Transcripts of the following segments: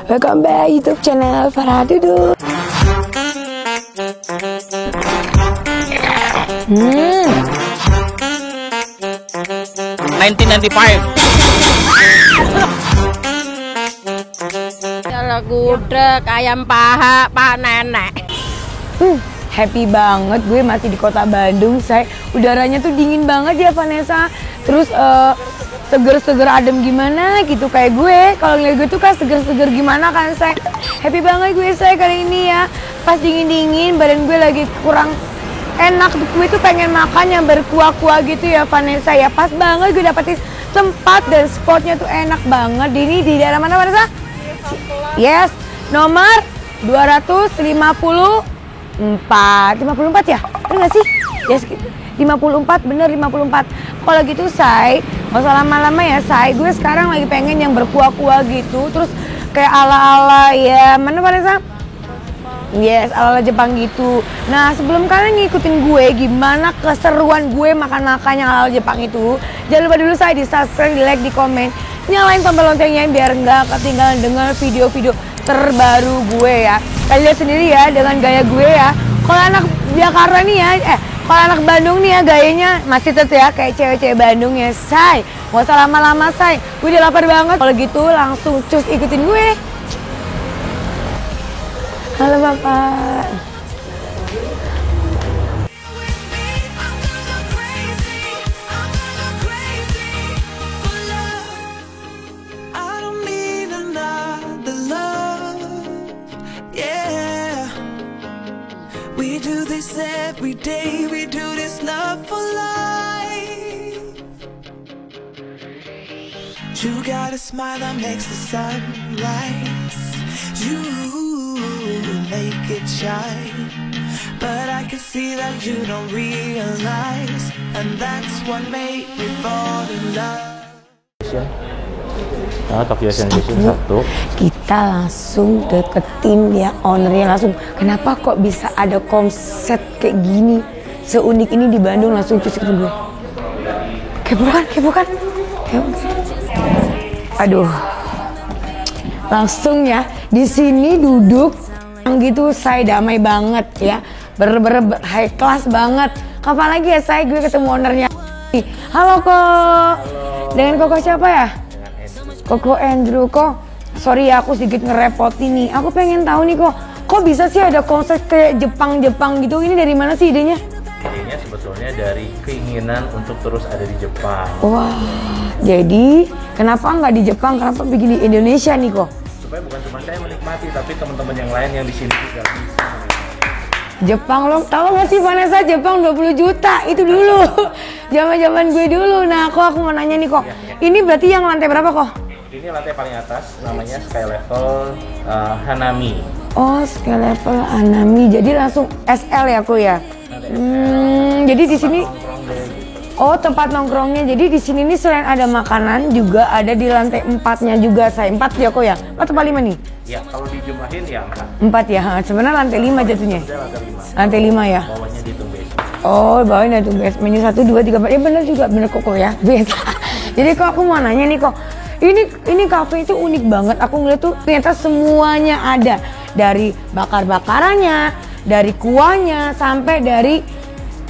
Welcome back YouTube channel Farah Duduk. 1995. Kalau gudeg, ayam paha, Pak Nenek. Happy banget gue masih di kota Bandung, say. Udaranya tuh dingin banget ya Vanessa. Terus seger-seger adem gimana gitu kayak gue. Kalau ngeliat gue tuh kan seger-seger gimana kan, say. Happy banget gue, say, kali ini ya. Pas dingin-dingin badan gue lagi kurang enak, gue tuh pengen makan yang berkuah-kuah gitu ya Vanessa ya. Pas banget gue dapetin tempat dan spotnya tuh enak banget. Ini di daerah mana Vanessa? Yes, nomor 254 ya? Bener gak sih? Yes, 54, bener 54. Kalau gitu, say, gak usah lama-lama ya, say. Gue sekarang lagi pengen yang berkuah-kuah gitu. Terus kayak ala-ala ya, mana Vanessa? Yes, ala-ala Jepang gitu. Nah, sebelum kalian ngikutin gue gimana keseruan gue makan-makan yang ala-ala Jepang itu, jangan lupa dulu saya di subscribe, di like, di komen, nyalain tombol loncengnya biar nggak ketinggalan dengan video-video terbaru gue ya. Kalian lihat sendiri ya dengan gaya gue ya. Kalau anak Jakarta nih ya, kalau anak Bandung nih ya gayanya masih tetep ya kayak cewek-cewek Bandung ya, say. Gak usah lama-lama, say. Gue udah lapar banget. Kalau gitu langsung cus ikutin gue. Halo Bapak. We do this every day, we do this love for life. You got a smile that makes the sun rise. You make it shine, but I can see that you don't realize, and that's what made me fall in love. Nah, Tokyo Sensation 1. Kita langsung deketin ya ownernya langsung. Kenapa kok bisa ada konsep kayak gini seunik ini di Bandung? Langsung cus ke gue. Kepo kan? Aduh. Langsung ya di sini duduk yang gitu, saya damai banget ya. Bener-bener high class banget. Kapan lagi ya saya gue ketemu ownernya? Halo kok. Dengan Koko siapa ya? Koko Andrew. Kok sorry ya aku sedikit ngerepotin nih. Aku pengen tahu nih kok bisa sih ada konsep kayak Jepang gitu. Ini dari mana sih idenya? Idenya sebetulnya dari keinginan untuk terus ada di Jepang. Wah, jadi kenapa nggak di Jepang? Kenapa bikin di Indonesia nih kok? Supaya bukan cuma saya menikmati, tapi teman-teman yang lain yang di sini juga bisa. Jepang, lo tahu nggak sih Vanessa, Jepang 20 juta itu dulu. Zaman gue dulu. Nah kok aku mau nanya nih kok. Ini berarti yang lantai berapa kok? Ini lantai paling atas, namanya Sky Level Hanami. Oh, Sky Level Hanami. Jadi langsung SL ya aku ya. Jadi di sini tempat nongkrongnya. Jadi di sini nih selain ada makanan juga ada di lantai 4-nya juga, saya 4 ya kok ya. Atau 5 nih? Ya, kalau dijumlahin ya 4. 4 ya. Sebenarnya lantai 5 jatuhnya. Lantai 5 ya. Bawahnya dihitung basement. Oh, bawahnya dihitung basementnya 1 2 3 4. Ya benar juga, bener kok ya. Biasa. Jadi kok aku mau nanya nih kok. Ini kafe itu unik banget. Aku ngeliat tuh ternyata semuanya ada. Dari bakar-bakarannya, dari kuahnya, sampai dari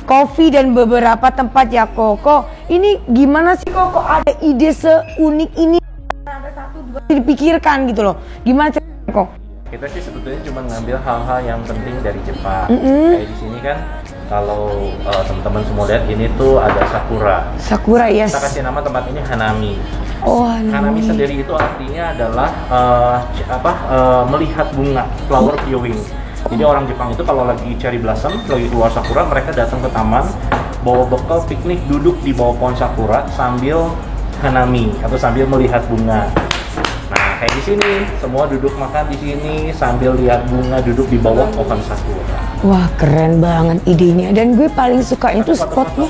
kopi dan beberapa tempat ya Koko. Ini gimana sih Koko ada ide seunik ini? Sampai 1 2 dipikirkan gitu loh. Gimana caranya Koko? Kita sih sebetulnya cuma ngambil hal-hal yang penting dari Jepang. Kayak di sini kan kalau teman-teman semua lihat ini tuh ada sakura. Sakura, yes. Kita kasih nama tempat ini Hanami. Oh, Hanami sendiri itu artinya adalah melihat bunga, flower viewing. Jadi orang Jepang itu kalau lagi cherry blossom, lagi keluar sakura, mereka datang ke taman, bawa bekal piknik, duduk di bawah pohon sakura sambil hanami atau sambil melihat bunga. Nah, kayak di sini, semua duduk makan di sini sambil lihat bunga, duduk di bawah pohon sakura. Wah, keren banget idenya. Dan gue paling suka itu spotnya.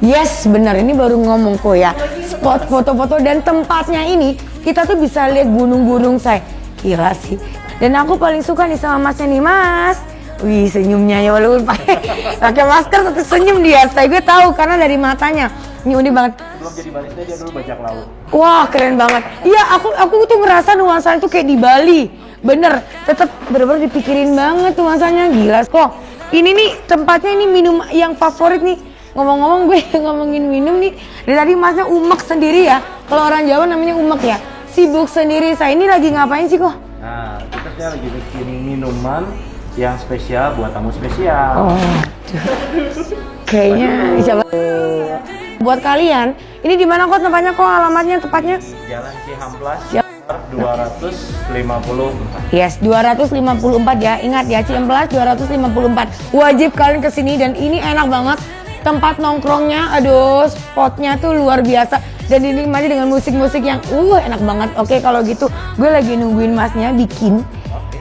Yes, benar, ini baru ngomong kok ya. Spot foto-foto dan tempatnya ini kita tuh bisa lihat gunung-gunung, say. Gila sih. Dan aku paling suka nih sama masnya nih, Mas. Wih, senyumnya ya walaupun pakai masker tetap senyum dia. Saya gue tahu karena dari matanya. Ini unik banget. sebelum jadi barista dia dulu bajak laut. Wah, keren banget. Iya, aku tuh ngerasa nuansanya tuh kayak di Bali. Bener, tetap bener-bener dipikirin banget nuansanya, gila. Kok ini nih tempatnya ini minum yang favorit nih. Ngomong-ngomong gue ngomongin minum nih. Dari tadi masnya umek sendiri ya. Kalau orang Jawa namanya umek ya. Sibuk sendiri. Saya ini lagi ngapain sih kok? Nah, kita lagi bikin minuman yang spesial buat tamu spesial. Oh, kayaknya siapa? Buat kalian, ini di mana kok tempatnya kok alamatnya tepatnya? Jalan Cihamplas 254. Yes, 254 ya. Ingat ya, Cihamplas 254. Wajib kalian kesini dan ini enak banget. Tempat nongkrongnya, aduh, spotnya tuh luar biasa dan dinikmati dengan musik-musik yang enak banget. Oke, kalau gitu gue lagi nungguin masnya bikin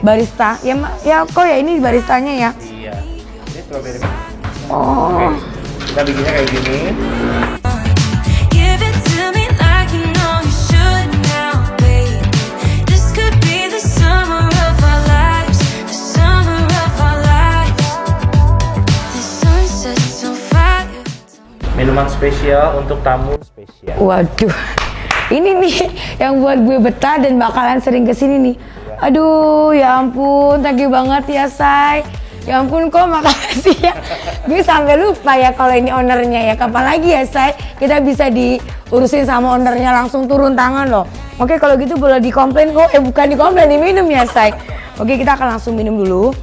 barista. Ya kok ya ini baristanya ya. Iya. Ini strawberry mix. Oh. Oke. Kita bikinnya kayak gini. Give it to me like you know you should now, babe. This could be the summer of our lives, the summer of our lives. The sunset's on fire. Minuman spesial untuk tamu spesial. Waduh, ini nih yang buat gue betah dan bakalan sering kesini nih. Aduh, ya ampun, thank you banget ya, Say. Ya ampun kok, makasih ya. Gue sampai lupa ya kalau ini ownernya ya. Kapan lagi ya, Say? Kita bisa diurusin sama ownernya langsung turun tangan loh. Oke, kalau gitu boleh dikomplain kok. Bukan dikomplain, diminum ya, Say. Oke, kita akan langsung minum dulu.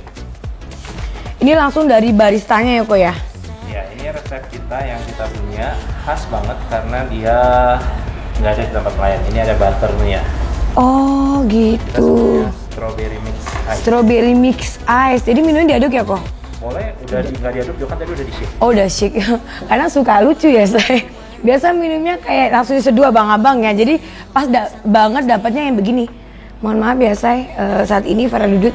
Ini langsung dari baristanya ya, kok ya. Ya, ini resep kita yang kita punya khas banget karena dia nggak ada di tempat lain. Ini ada butternya. Oh gitu. Strawberry mix ice. Strawberry mix ice. Jadi minumnya diaduk ya kok? Boleh, nggak diaduk juga kan tadi udah di-shake. Oh udah shake. Karena suka lucu ya saya. Biasa minumnya kayak langsung diseduh abang-abang ya. Jadi pas banget dapatnya yang begini. Mohon maaf ya saya, saat ini Farah Dudut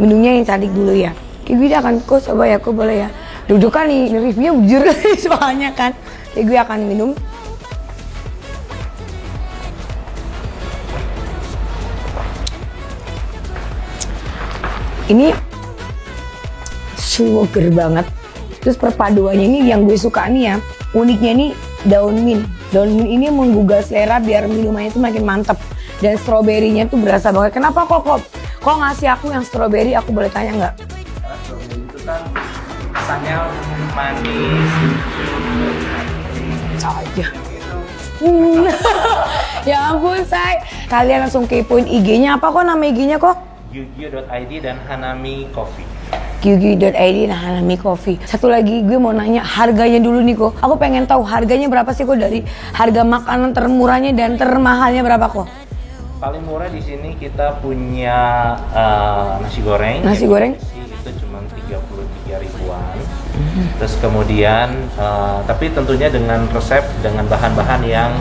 minumnya yang cantik dulu ya. Gue akan kok coba ya, kok boleh ya. Duduk kan nih, reviewnya bujur soalnya kan. Jadi gue akan minum. Ini sugar banget. Terus perpaduannya ini yang gue suka nih ya. Uniknya ini daun mint. Daun mint ini menggugah selera biar minumannya itu makin mantep. Dan stroberinya tuh berasa banget. Kenapa kok ngasih aku yang stroberi? Aku boleh tanya nggak? Karena strawberry itu kan rasanya manis. Aja. Ya ampun, Say. Kalian langsung kepoin IG-nya. Apa kok nama IG-nya kok? Gyugyo.id dan Hanami Coffee. Gyugyo.id dan Hanami Coffee. Satu lagi gue mau nanya harganya dulu nih kok. Aku pengen tahu harganya berapa sih kok, dari harga makanan termurahnya dan termahalnya berapa kok? Paling murah di sini kita punya nasi goreng. Nasi goreng? Itu cuma 33 ribuan. Terus kemudian tapi tentunya dengan resep dengan bahan-bahan yang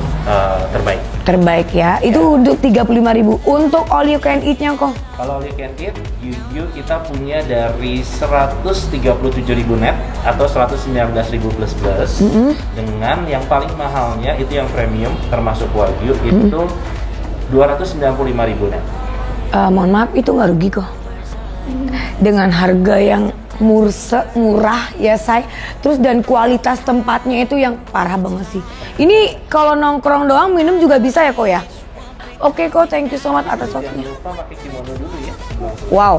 terbaik. Terbaik ya. Itu untuk 35.000. Untuk all you can eat-nya kok? Kalau all you can eat, Gyugyo kita punya dari 137.000 net atau 119.000 plus. Dengan yang paling mahalnya itu yang premium termasuk Wagyu itu 295.000 net. Mohon maaf, itu nggak rugi kok. Dengan harga yang murah ya, Say. Terus dan kualitas tempatnya itu yang parah banget sih. Ini kalau nongkrong doang minum juga bisa ya kok ya? Oke kok, thank you so much atas waktunya. Jangan lupa pakai kimono dulu ya. Wow.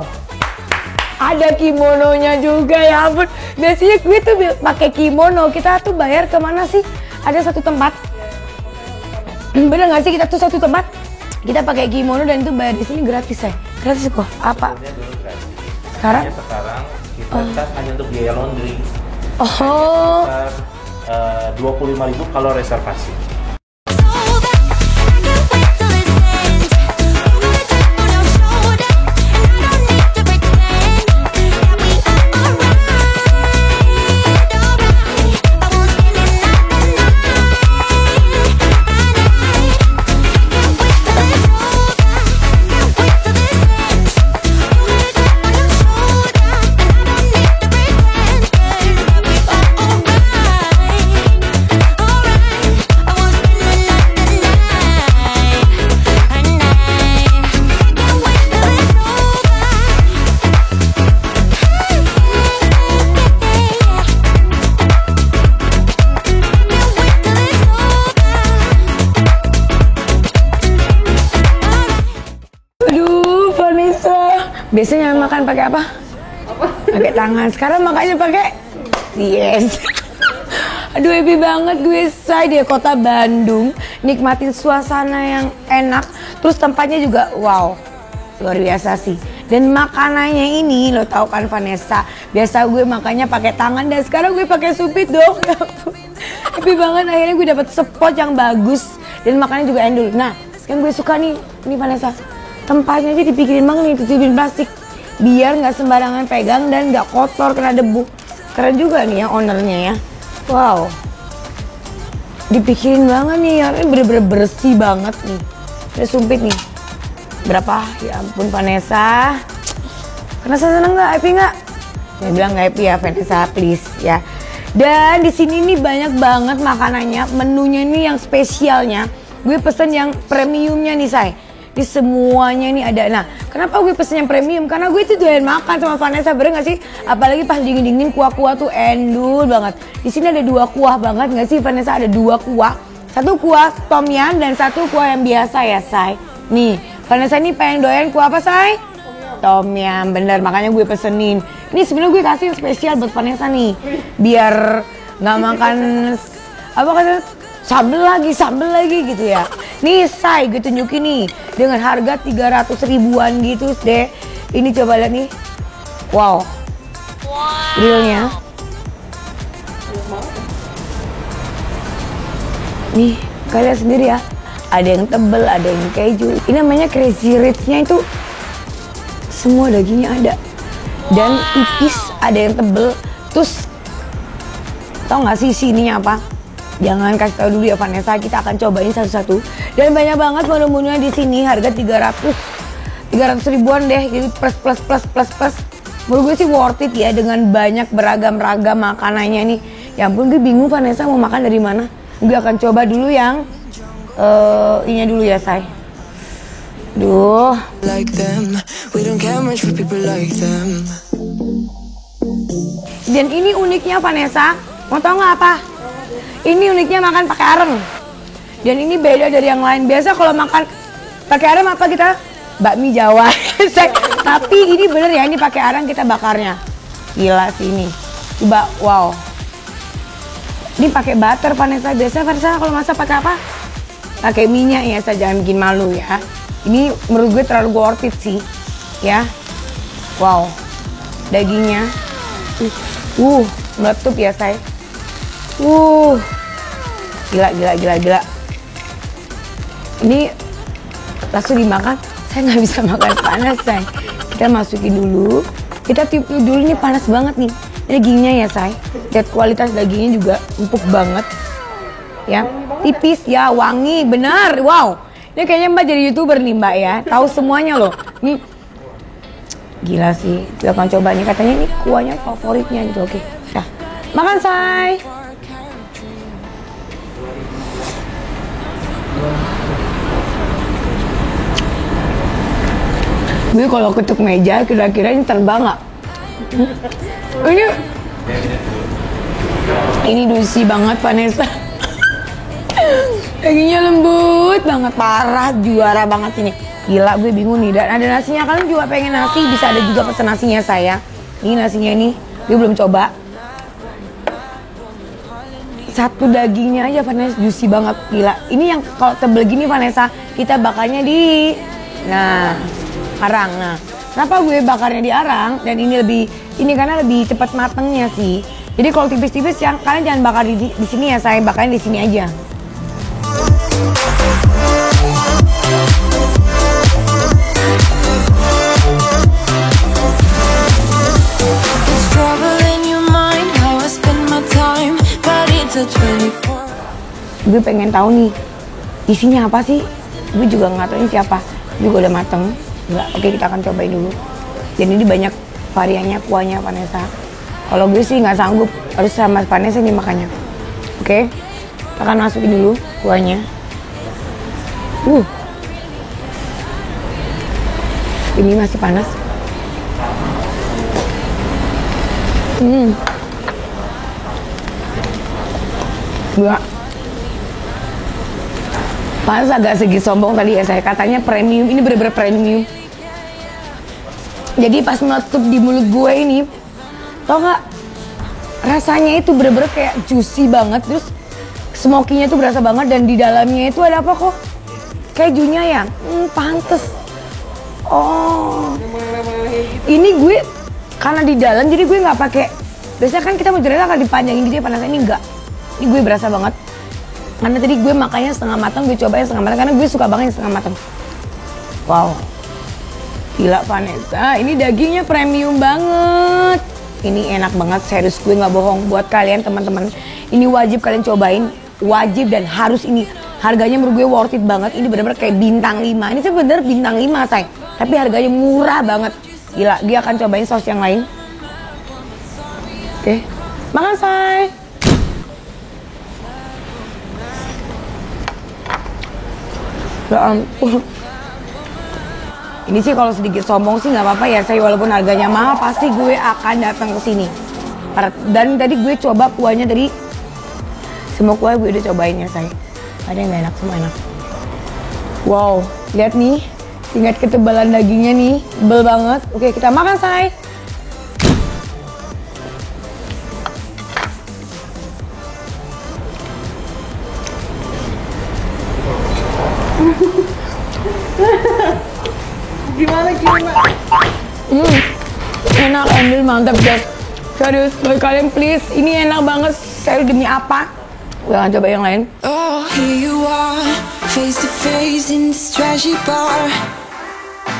Ada kimononya juga ya ampun. Biasanya gue tuh pakai kimono. Kita tuh bayar kemana sih? Ada satu tempat. Bener nggak sih kita tuh satu tempat? Kita pakai kimono dan itu bayar di sini gratis ya. Gratis kok. Apa? Sekarang? Sekarang kita cas hanya untuk biaya laundry. Oh. 25.000 kalau reservasi. makan pakai apa? Pakai tangan. Sekarang makannya pakai yes. Aduh happy banget gue say di kota Bandung, nikmatin suasana yang enak, terus tempatnya juga wow, luar biasa sih. Dan makanannya ini lo tau kan Vanessa, biasa gue makannya pakai tangan dan sekarang gue pakai supit dong. Happy banget akhirnya gue dapet spot yang bagus dan makannya juga endul. Nah yang gue suka nih, ini Vanessa, tempatnya aja dipikirin banget nih, tutupin plastik biar nggak sembarangan pegang dan nggak kotor kena debu. Keren juga nih ya ownernya ya. Wow, dipikirin banget nih, ya bener-bener bersih banget nih. Ada sumpit nih. Berapa? Ya ampun Vanessa. Vanessa seneng nggak? Happy nggak? Dia bilang nggak happy ya Vanessa, please ya. Dan di sini nih banyak banget makanannya, menunya nih yang spesialnya. Gue pesen yang premiumnya nih say. Di semuanya nih ada. Nah, kenapa gue pesen yang premium? Karena gue tuh doyan makan sama Vanessa, bener gak sih? Apalagi pas dingin-dingin kuah-kuah tuh endul banget. Di sini ada 2 kuah banget gak sih Vanessa? Ada 2 kuah. Satu kuah tom yum dan satu kuah yang biasa ya say. Nih, Vanessa ini pengen doyan kuah apa say? Tom yum, bener. Makanya gue pesenin. Ini sebenarnya gue kasih yang spesial buat Vanessa nih. Biar gak makan apa katanya? Sambel lagi gitu ya. Nih say, gue tunjukin nih dengan harga 300 ribuan gitu deh. Ini coba lihat nih. Wow. Grillnya. Nih, kalian sendiri ya. Ada yang tebel, ada yang keju. Ini namanya Crazy Rich-nya itu semua dagingnya ada. Dan tipis, ada yang tebel. Terus tau gak sih ininya apa? Jangan kasih tahu dulu ya Vanessa, kita akan cobain satu-satu. Dan banyak banget menu-menunya di sini, harga 300 ribuan deh. Jadi plus. Menurut gue sih worth it ya dengan banyak beragam-ragam makanannya nih. Ya ampun gue bingung Vanessa mau makan dari mana. Gue akan coba dulu yang ini dulu ya say. Duh. Like them, we don't care much for people like them. Dan ini uniknya Vanessa, mau tau nggak apa? Ini uniknya makan pakai areng. Dan ini beda dari yang lain. Biasa kalau makan pakai areng apa kita? Bakmi Jawa. Tapi ini bener ya, ini pakai areng kita bakarnya. Gila sih ini. Coba, wow. Ini pakai butter Vanessa. Biasa Vanessa kalau masak pakai apa? Pakai minyak ya, saya jangan bikin malu ya. Ini menurut gue terlalu worth it sih. Ya. Wow. Dagingnya. Meletup ya say. Gila. Ini langsung dimakan. Saya nggak bisa makan panas, say. Kita masukin dulu. Kita tiup dulu, ini panas banget nih. Dagingnya ya, say. Lihat kualitas dagingnya juga empuk banget. Ya, tipis ya, wangi, benar. Wow. Ini kayaknya Mbak jadi YouTuber nih, Mbak ya. Tahu semuanya loh. Nih. Gila sih. Kita akan coba nih, katanya ini kuahnya favoritnya gitu. Oke. Nah, makan, say. Gue kalau ketuk meja kira-kira ini terbang nggak? Ini juicy banget Vanessa. Dagingnya lembut banget, parah, juara banget ini. Gila, gue bingung nih. Dan ada nasinya, kalian juga pengen nasi bisa ada juga pesen nasinya saya. Ini nasinya ini, gue belum coba. Satu dagingnya aja Vanessa juicy banget, gila. Ini yang kalau tebel gini Vanessa, kita bakarnya di arang. Nah, kenapa gue bakarnya di arang dan ini karena lebih cepat matangnya sih. Jadi kalau tipis-tipis yang kalian jangan bakar di sini ya, saya bakarnya di sini aja. Gue pengen tahu nih isinya apa sih. Gue juga nggak tahu ini siapa. Juga udah mateng. Enggak, oke kita akan cobain dulu. Dan ini banyak variannya kuahnya Vanessa. Kalau gue sih nggak sanggup, harus sama Vanessa nih makannya. Oke, kita akan masukin dulu kuahnya. Ini masih panas. Gua panas agak segi sombong tadi ya saya, katanya premium, ini bener-bener premium. Jadi pas meletup di mulut gue ini, tau nggak? Rasanya itu bener-bener kayak juicy banget, terus smoky-nya tuh berasa banget, dan di dalamnya itu ada apa kok? Kejunya ya? Pantes. Oh. Ini gue karena di dalam jadi gue nggak pakai. Biasanya kan kita mozzarella akan dipanjangin gitu ya panasnya, ini enggak. Ini gue berasa banget. Karena tadi gue makanya setengah matang, gue cobain setengah matang karena gue suka banget yang setengah matang. Wow. Gila Vanessa, ini dagingnya premium banget. Ini enak banget, serius gue nggak bohong. Buat kalian teman-teman, ini wajib kalian cobain. Wajib dan harus ini. Harganya menurut gue worth it banget. Ini bener-bener kayak bintang 5. Ini sebenernya bintang 5 say. Tapi harganya murah banget. Gila, dia akan cobain saus yang lain. Oke, makan say. Ya ampun. Ini sih kalau sedikit sombong sih nggak apa-apa ya saya, walaupun harganya mahal pasti gue akan datang ke sini. Dan tadi gue coba kuahnya tadi, semua kuah gue udah cobain ya say. Ada yang gak enak, semua enak. Wow, lihat nih, tingkat ketebalan dagingnya nih, tebel banget. Oke, kita makan say. Gimana? Enak, Emil, mantap guys. Serius, bagi kalian please, ini enak banget. Serius, demi apa? Jangan coba yang lain. Oh, here you are, face to face in this trashy bar.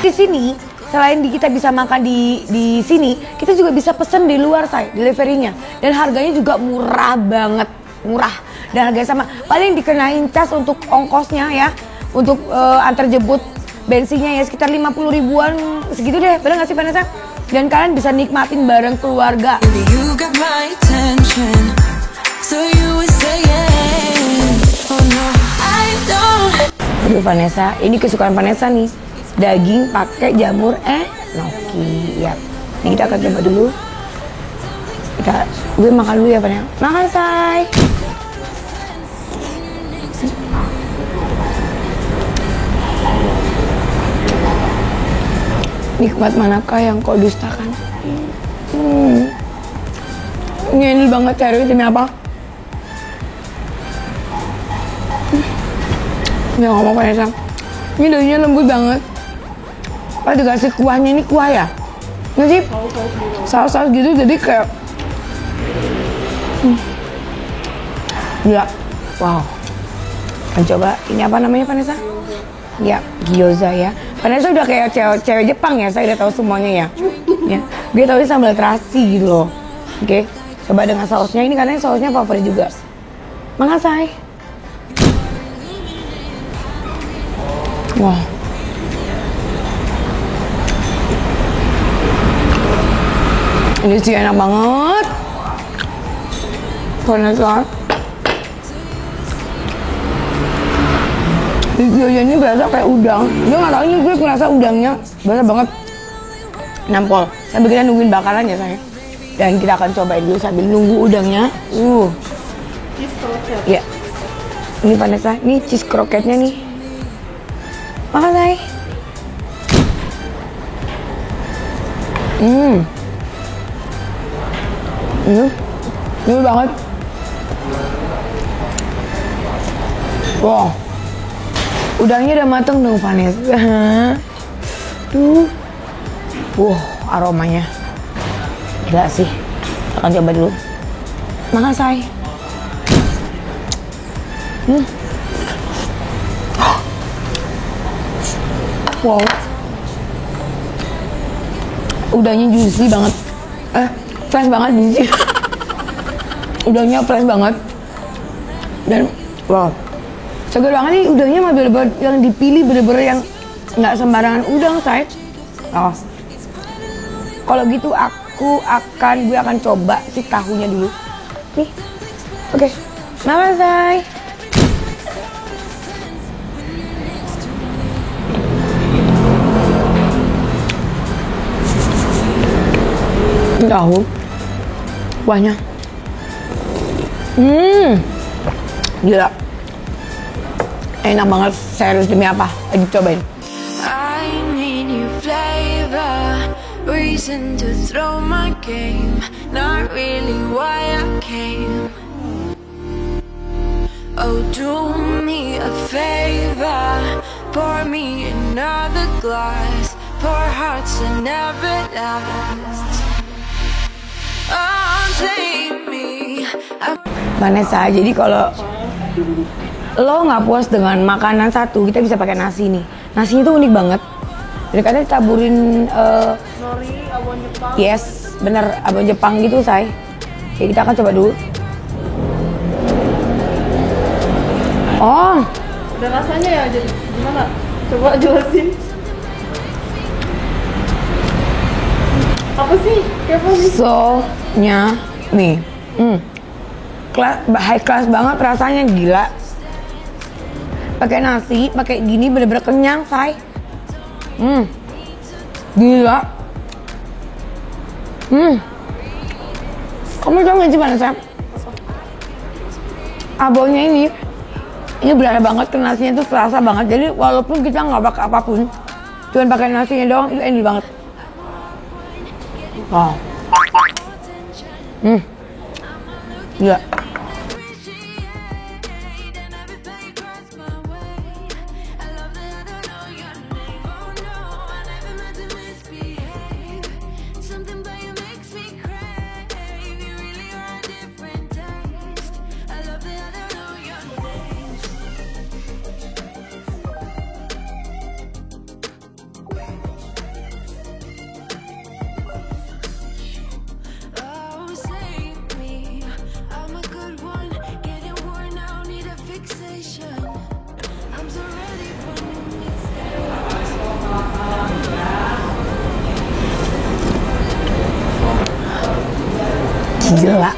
Di sini, selain kita bisa makan di sini, kita juga bisa pesen di luar say, deliverynya. Dan harganya juga murah banget, murah. Dan harganya sama, paling dikenain cas untuk ongkosnya ya, untuk antar jemput bensinnya ya sekitar 50 ribuan segitu deh, bener gak sih Vanessa? Dan kalian bisa nikmatin bareng keluarga. You got my attention, so you were saying, oh no, I don't. Aduh Vanessa, ini kesukaan Vanessa nih, daging pakai jamur enoki. Ya, ini kita akan coba dulu. Gue makan dulu ya Vanessa. Makan say. Nikmat manakah yang kau dustakan? Ini enak banget, serius, demi apa? Ya ngomong Vanessa, ini dagingnya lembut banget. Kalau dikasih kuahnya, ini kuah ya? Nggak sih? Saus-saus gitu, jadi kayak gila. Wow. Coba, ini apa namanya Vanessa? Ya, gyoza ya. Vanessa udah kayak cewek Jepang ya, saya udah tahu semuanya ya. Ya, gue tahu ini sambal terasi gitu loh. Oke, coba dengan sausnya, ini karena sausnya favorit juga. Makan say. Wah. Ini sih enak banget. Vanessa. Videonya ini berasa kayak udang. Gue nggak tahu ini, gue ngerasa udangnya berasa banget nampol. Sambil kita nungguin bakaran ya saya. Dan kita akan cobain dulu sambil nunggu udangnya. Ya. Ini Vanessa, ini cheese crockettnya nih. Makan say. Ini banget. Wow. Udangnya udah mateng dong Vanessa. Tuh. Aromanya. Gila sih. Akan coba dulu. Makan say. Wow. Udangnya juicy banget. Fresh banget, juicy. Udangnya fresh banget. Dan wow. Segar banget nih udangnya, mah bener-bener yang dipilih, bener-bener yang nggak sembarangan udang say. Oh, kalau gitu gue akan coba si tahunya dulu. Nih, oke, makan say. Tahu, kuahnya, gila. Enak banget, serius, demi apa? Ayo cobain. I need new flavor, reason to throw my game, not really why I came. Oh, do me a favor, pour me another glass, pour hearts that never last. Oh, take me. Vanessa, jadi kalau lo nggak puas dengan makanan satu, kita bisa pakai nasi nih. Nasinya tuh unik banget. Dan katanya ditaburin Nori, abon Jepang. yes, bener abon Jepang gitu, say. Jadi kita akan coba dulu. Oh, Ada rasanya ya, jadi gimana? Coba jelasin. Apa sih? Kayak apa sih? so-nya nih, high class banget rasanya, gila. Pakai nasi, pakai gini bener-bener kenyang, say. Gila. Kamu tau gak sih Vanessa? Abonnya ini berasa banget ke nasinya tuh, terasa banget. Jadi walaupun kita nggak pakai apapun, cuman pakai nasinya doang, itu enak banget. Oh. Gila. Oh, save me. I'm a good one, getting worn out, need a fixation. I'm so ready for new mistakes. Gila.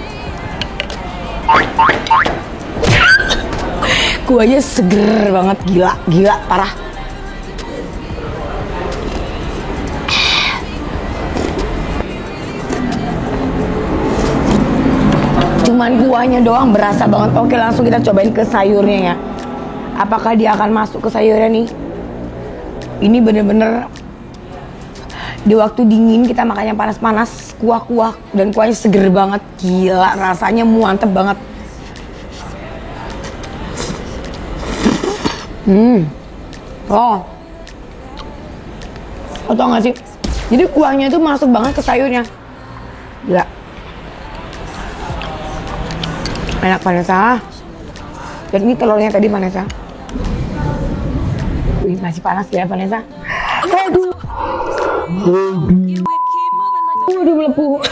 Kuahnya seger banget, gila, parah. Cuman kuahnya doang berasa banget. Oke, langsung kita cobain ke sayurnya ya. Apakah dia akan masuk ke sayurnya nih? Ini bener-bener di waktu dingin kita makannya panas-panas, kuah-kuah, dan kuahnya seger banget. Gila, rasanya mantep banget. Oh, tau gak sih? Jadi kuahnya itu masuk banget ke sayurnya. Gila. Enak Vanessa. Dan ini telurnya tadi Vanessa. Wih, masih panas ya Vanessa. Aduh. Udah melepuh.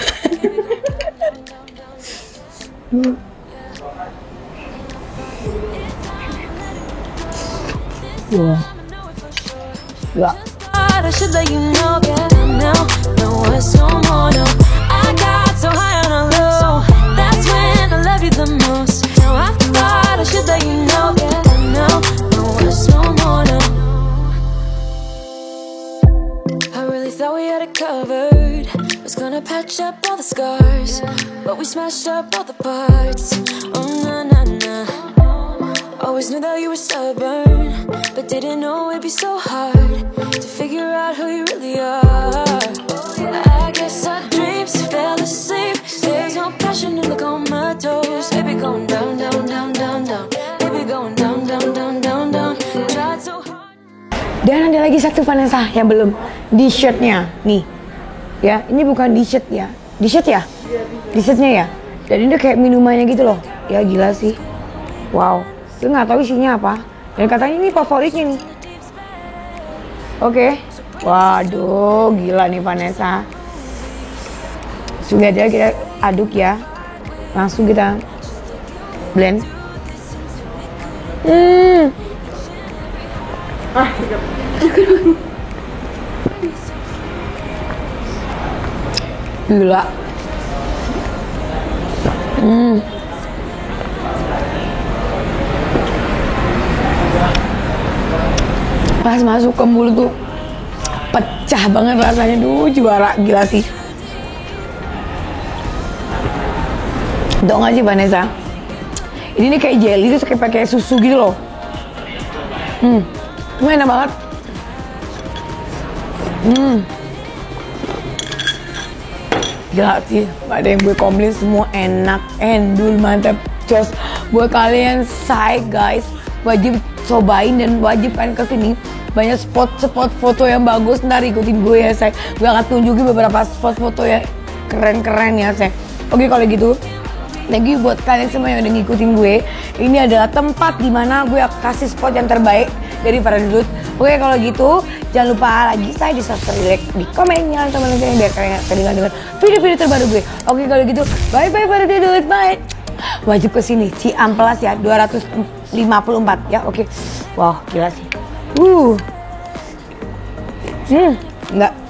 Ya. I should let you know, yeah, now, no words no more, no. I got so high on a low, that's when I love you the most. Now I thought I should let you know, yeah, now, no words no more, no. I really thought we had it covered, was gonna patch up all the scars, but we smashed up all the parts. Oh na na na. Always knew that you were stubborn, but didn't know it'd be so hard to figure out who you really are. I guess our dreams fell asleep. There's no passion in the comatose. Baby going down, down, down, down, down. Baby going down, down, down, down, down. Tried so hard. Dan ada lagi satu Vanessa yang belum, di shirtnya nih. Ya, ini bukan di shirt ya. Di shirt ya? Di shirtnya ya. Dan ini kayak minumannya gitu loh. Ya gila sih. Wow. Gue nggak tahu isinya apa. Dan katanya ini favoritnya nih. Oke. Waduh, gila nih Vanessa. Sudah aja kita aduk ya. Langsung kita blend. Gila. Pas masuk ke mulut tuh pecah banget rasanya. Duh, juara, gila sih. Tau gak sih Vanessa? Ini nih kayak jelly terus kayak pakai susu gitu loh. Ini enak banget. Gila sih, gak ada yang gue komplain, semua enak, endul, mantap, jos. Buat kalian say guys, wajib cobain dan wajib kan kesini. Banyak spot-spot foto yang bagus, ntar ikutin gue ya say. Gue akan tunjukin beberapa spot foto yang keren-keren ya say. Oke kalau gitu, thank you buat kalian semua yang udah ngikutin gue. Ini adalah tempat dimana gue kasih spot yang terbaik dari para dudut. Oke kalau gitu, jangan lupa lagi saya di subscribe, di komen, teman-teman biar kalian gak ketinggalan dengan video-video terbaru gue. Oke kalau gitu, bye-bye para dudut, bye. Wajib kesini, Ciamplas ya, 254 ya, oke. Wow, gila sih. Enggak.